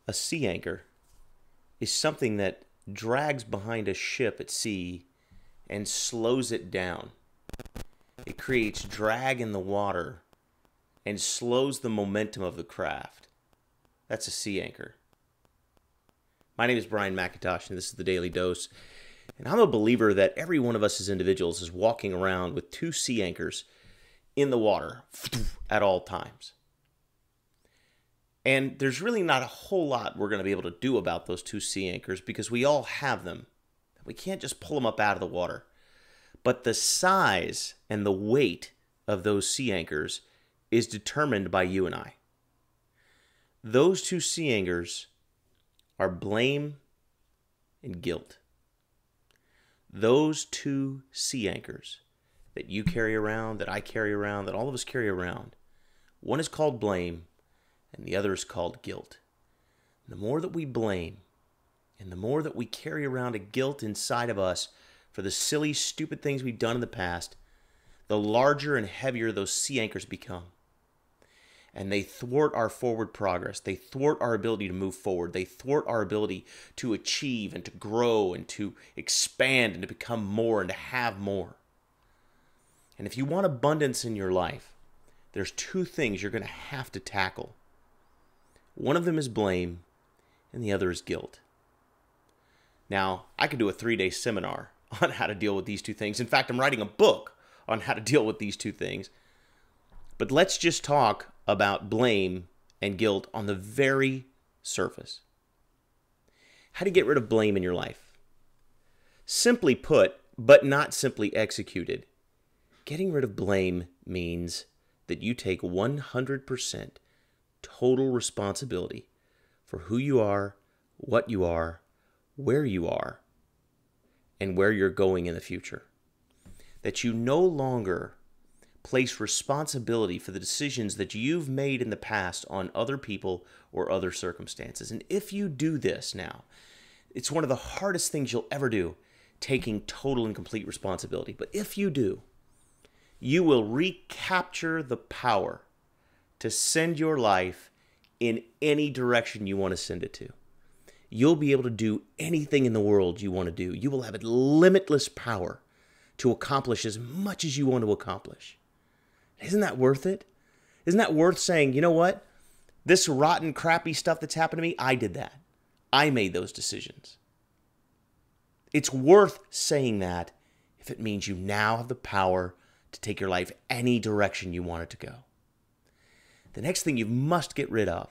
A sea anchor is something that drags behind a ship at sea and slows it down. It creates drag in the water and slows the momentum of the craft. That's a sea anchor. My name is Mcintosh, and this is the Daily Dose. And I'm a believer that every one of us as individuals is walking around with two sea anchors in the water at all times. And there's really not a whole lot we're going to be able to do about those two sea anchors because we all have them. We can't just pull them up out of the water. But the size and the weight of those sea anchors is determined by you and I. Those two sea anchors are blame and guilt. Those two sea anchors that you carry around, that I carry around, that all of us carry around, one is called blame and the other is called guilt. And the more that we blame and the more that we carry around a guilt inside of us for the silly, stupid things we've done in the past, the larger and heavier those sea anchors become. And they thwart our forward progress. They thwart our ability to move forward. They thwart our ability to achieve and to grow and to expand and to become more and to have more. And if you want abundance in your life, there's two things you're going to have to tackle. One of them is blame and the other is guilt. Now, I could do a 3-day seminar on how to deal with these two things. In fact, I'm writing a book on how to deal with these two things. But let's just talk about blame and guilt on the very surface. How to get rid of blame in your life. Simply put, but not simply executed, getting rid of blame means that you take 100% total responsibility for who you are, what you are, where you are, and where you're going in the future. That you no longer place responsibility for the decisions that you've made in the past on other people or other circumstances. And if you do this now, it's one of the hardest things you'll ever do, taking total and complete responsibility. But if you do, you will recapture the power to send your life in any direction you want to send it to. You'll be able to do anything in the world you want to do. You will have limitless power to accomplish as much as you want to accomplish. Isn't that worth it? Isn't that worth saying, you know what? This rotten, crappy stuff that's happened to me, I did that. I made those decisions. It's worth saying that if it means you now have the power to take your life any direction you want it to go. The next thing you must get rid of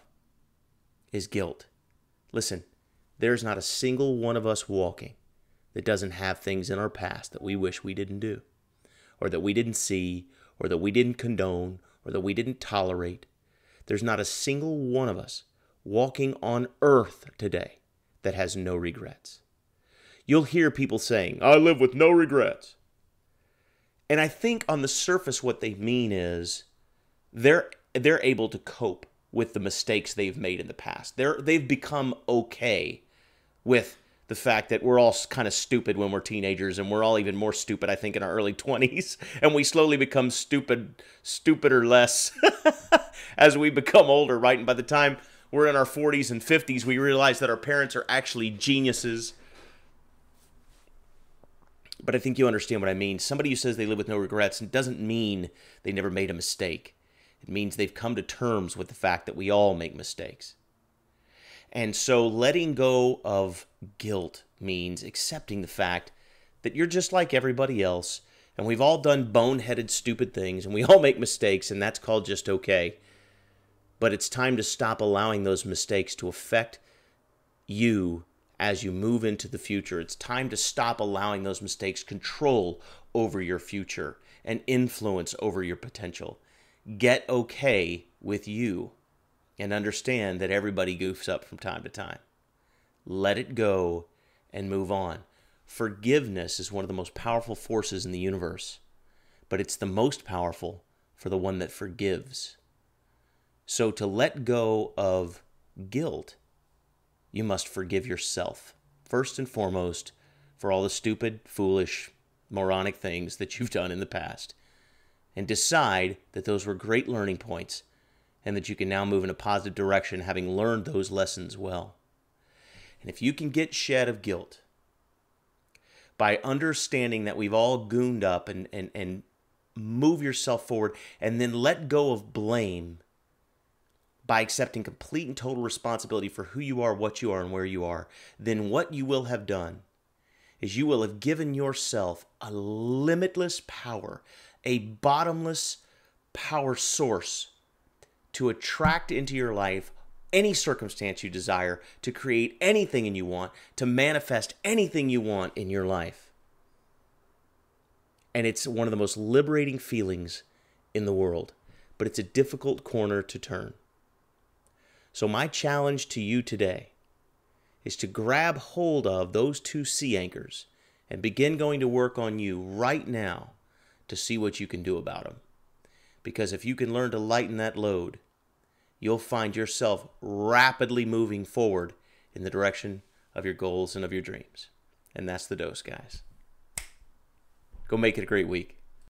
is guilt. Listen, there's not a single one of us walking that doesn't have things in our past that we wish we didn't do, or that we didn't see, or that we didn't condone, or that we didn't tolerate. There's not a single one of us walking on earth today that has no regrets. You'll hear people saying, I live with no regrets. And I think on the surface what they mean is they're able to cope with the mistakes they've made in the past. They've become okay with the fact that we're all kind of stupid when we're teenagers, and we're all even more stupid, I think, in our early 20s, and we slowly become stupider less as we become older, right? And by the time we're in our 40s and 50s, we realize that our parents are actually geniuses. But I think you understand what I mean. Somebody who says they live with no regrets doesn't mean they never made a mistake. It means they've come to terms with the fact that we all make mistakes. And so letting go of guilt means accepting the fact that you're just like everybody else, and we've all done boneheaded, stupid things, and we all make mistakes, and that's called just okay. But it's time to stop allowing those mistakes to affect you as you move into the future. It's time to stop allowing those mistakes control over your future and influence over your potential. Get okay with you and understand that everybody goofs up from time to time. Let it go and move on. Forgiveness is one of the most powerful forces in the universe, but it's the most powerful for the one that forgives. So to let go of guilt, you must forgive yourself, first and foremost, for all the stupid, foolish, moronic things that you've done in the past, and decide that those were great learning points and that you can now move in a positive direction having learned those lessons well. And if you can get shed of guilt by understanding that we've all gooned up and move yourself forward, and then let go of blame by accepting complete and total responsibility for who you are, what you are, and where you are, then what you will have done is you will have given yourself a limitless power, a bottomless power source to attract into your life any circumstance you desire, to create anything you want, to manifest anything you want in your life. And it's one of the most liberating feelings in the world, but it's a difficult corner to turn. So my challenge to you today is to grab hold of those two sea anchors and begin going to work on you right now to see what you can do about them. Because if you can learn to lighten that load, you'll find yourself rapidly moving forward in the direction of your goals and of your dreams. And that's the dose, guys. Go make it a great week.